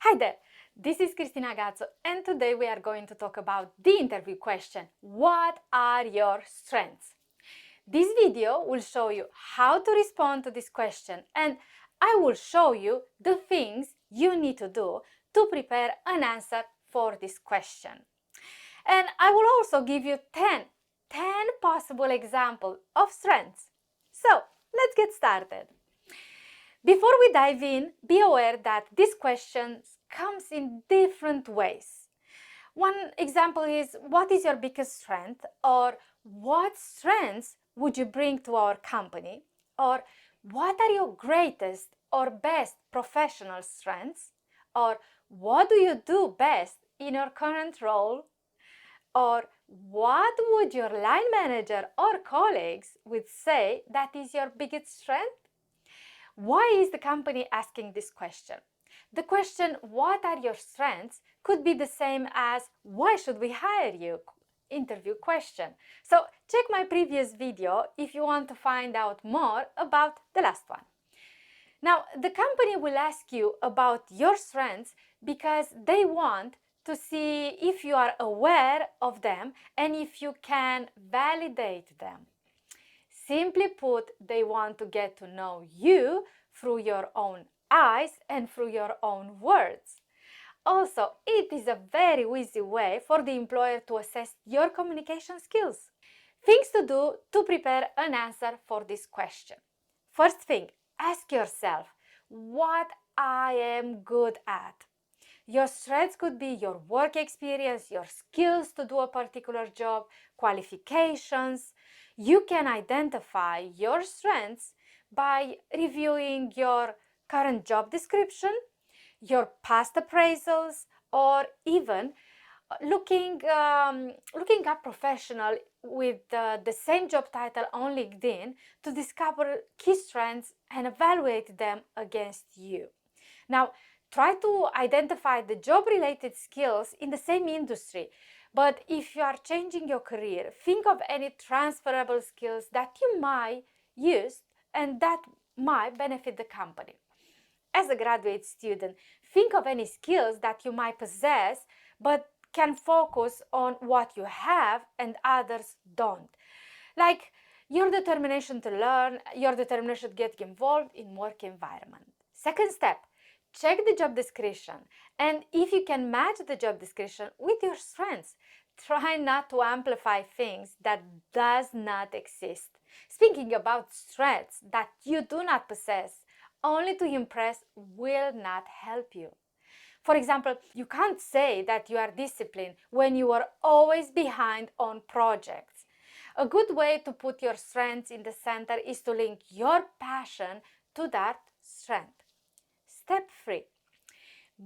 Hi there, this is Cristina Gazzo and today we are going to talk about the interview question: what are your strengths? This video will show you how to respond to this question, and I will show you the things you need to do to prepare an answer for this question. And I will also give you 10 possible examples of strengths. So let's get started. Before we dive in, be aware that this question comes in different ways. One example is, what is your biggest strength? Or what strengths would you bring to our company? Or what are your greatest or best professional strengths? Or what do you do best in your current role? Or what would your line manager or colleagues would say that is your biggest strength? Why is the company asking this question? The question, what are your strengths, could be the same as, why should we hire you? Interview question. So check my previous video if you want to find out more about the last one. Now, the company will ask you about your strengths because they want to see if you are aware of them and if you can validate them. Simply put, they want to get to know you through your own eyes and through your own words. Also, it is a very easy way for the employer to assess your communication skills. Things to do to prepare an answer for this question. First thing, ask yourself, what I am good at. Your strengths could be your work experience, your skills to do a particular job, qualifications. You can identify your strengths by reviewing your current job description, your past appraisals, or even looking up professional with the same job title on LinkedIn to discover key strengths and evaluate them against you. Now, try to identify the job-related skills in the same industry, but if you are changing your career, think of any transferable skills that you might use and that might benefit the company. As a graduate student, think of any skills that you might possess but can focus on what you have and others don't. Like your determination to learn, your determination to get involved in work environment. Second step, check the job description, and if you can match the job description with your strengths, try not to amplify things that does not exist. Speaking about strengths that you do not possess, only to impress will not help you. For example, you can't say that you are disciplined when you are always behind on projects. A good way to put your strengths in the center is to link your passion to that strength. Step 3.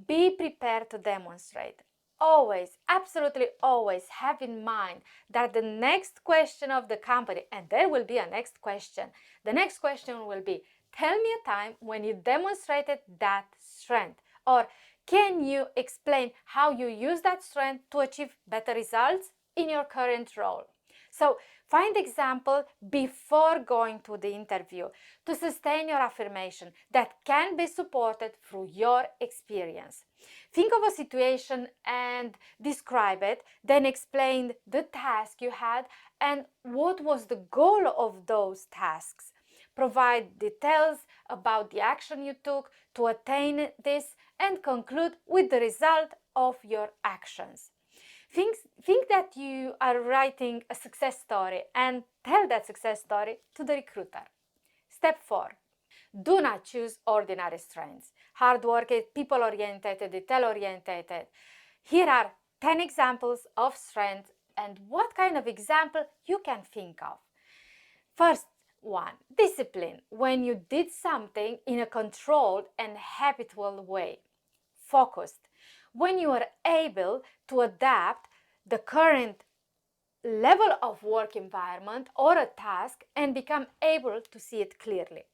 Be prepared to demonstrate. Always, absolutely always have in mind that the next question of the company, and there will be a next question, the next question will be, tell me a time when you demonstrated that strength, or can you explain how you use that strength to achieve better results in your current role? So find example before going to the interview to sustain your affirmation that can be supported through your experience. Think of a situation and describe it, then explain the task you had and what was the goal of those tasks. Provide details about the action you took to attain this and conclude with the result of your actions. Think that you are writing a success story and tell that success story to the recruiter. Step 4. Do not choose ordinary strengths. Hardworking, people-oriented, detail-oriented. Here are 10 examples of strengths and what kind of example you can think of. First one, discipline, when you did something in a controlled and habitual way. Focused, when you are able to adapt the current level of work environment or a task and become able to see it clearly.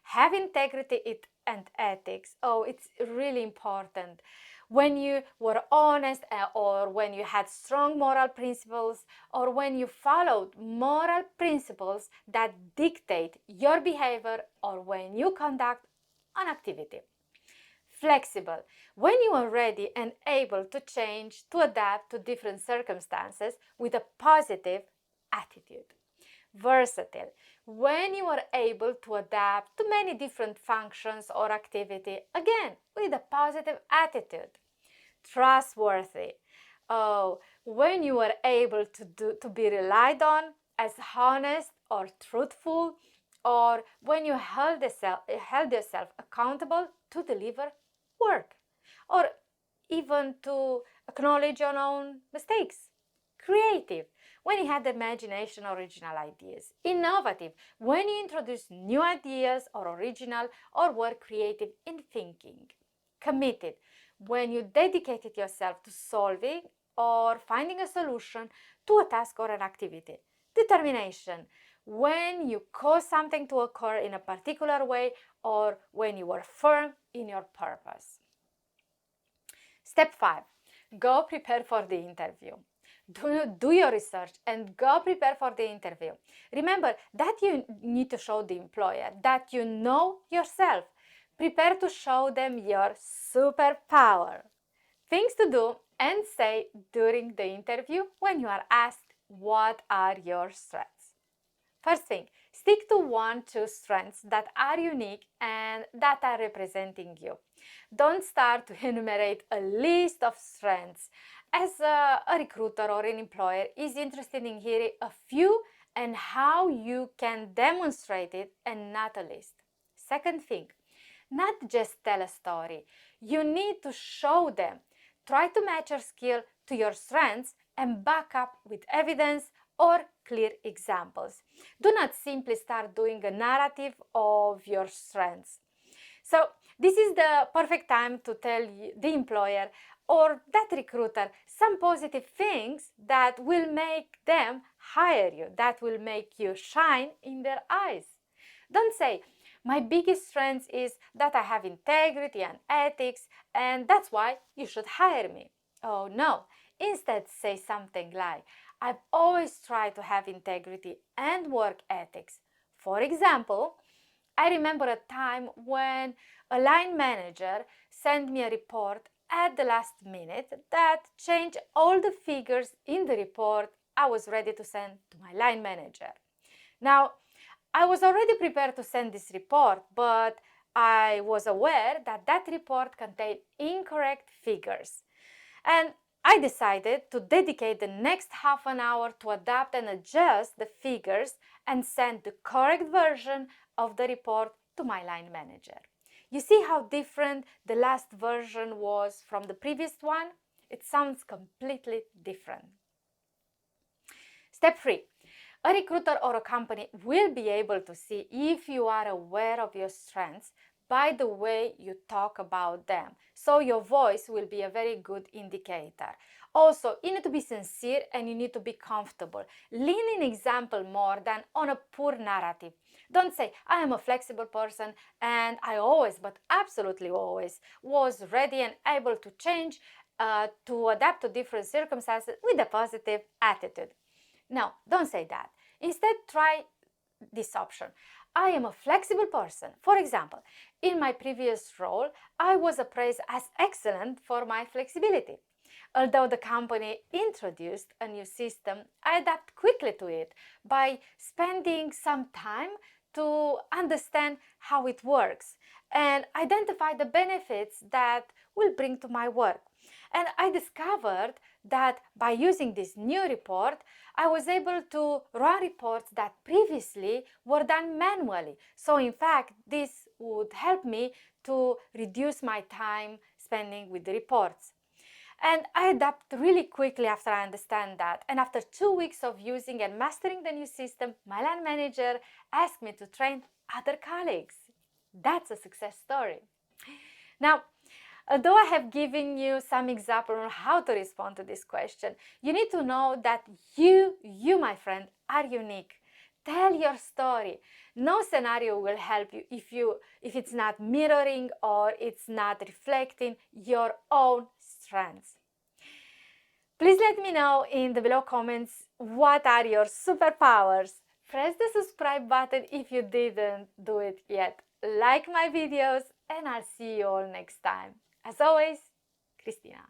Have integrity and ethics. Oh, it's really important. When you were honest or when you had strong moral principles or when you followed moral principles that dictate your behavior or when you conduct an activity. Flexible, when you are ready and able to change, to adapt to different circumstances with a positive attitude. Versatile, when you are able to adapt to many different functions or activity, again, with a positive attitude. Trustworthy, when you are able to be relied on as honest or truthful, or when you held yourself accountable to deliver work, or even to acknowledge your own mistakes. Creative, when you had imagination, original ideas. Innovative, when you introduce new ideas or original or were creative in thinking. Committed, when you dedicated yourself to solving or finding a solution to a task or an activity. Determination, when you cause something to occur in a particular way or when you are firm in your purpose. Step 5. Go prepare for the interview. Do your research and go prepare for the interview. Remember that you need to show the employer that you know yourself. Prepare to show them your superpower. Things to do and say during the interview when you are asked what are your strengths. First thing, stick to 1-2 strengths that are unique and that are representing you. Don't start to enumerate a list of strengths, as a recruiter or an employer is interested in hearing a few and how you can demonstrate it and not a list. Second thing, not just tell a story. You need to show them. Try to match your skill to your strengths and back up with evidence or clear examples. Do not simply start doing a narrative of your strengths. So this is the perfect time to tell the employer or that recruiter some positive things that will make them hire you, that will make you shine in their eyes. Don't say, my biggest strength is that I have integrity and ethics, and that's why you should hire me. Oh no, instead say something like, I've always tried to have integrity and work ethics. For example, I remember a time when a line manager sent me a report at the last minute that changed all the figures in the report I was ready to send to my line manager. Now, I was already prepared to send this report, but I was aware that that report contained incorrect figures. And I decided to dedicate the next half an hour to adapt and adjust the figures and send the correct version of the report to my line manager. You see how different the last version was from the previous one? It sounds completely different. Step 3. A recruiter or a company will be able to see if you are aware of your strengths by the way you talk about them. So your voice will be a very good indicator. Also, you need to be sincere and you need to be comfortable. Lean in example more than on a poor narrative. Don't say, I am a flexible person and I always, but absolutely always, was ready and able to change, to adapt to different circumstances with a positive attitude. No, don't say that. Instead, try this option. I am a flexible person. For example, in my previous role, I was appraised as excellent for my flexibility. Although the company introduced a new system, I adapt quickly to it by spending some time to understand how it works and identify the benefits that will bring to my work. And I discovered that by using this new report, I was able to run reports that previously were done manually. So in fact, this would help me to reduce my time spending with the reports. And I adapt really quickly after I understand that. And after 2 weeks of using and mastering the new system, my line manager asked me to train other colleagues. That's a success story. Now, although I have given you some example on how to respond to this question, you need to know that you, my friend, are unique. Tell your story. No scenario will help you if it's not mirroring or it's not reflecting your own strengths. Please let me know in the below comments what are your superpowers. Press the subscribe button if you didn't do it yet. Like my videos and I'll see you all next time. As always, Cristina.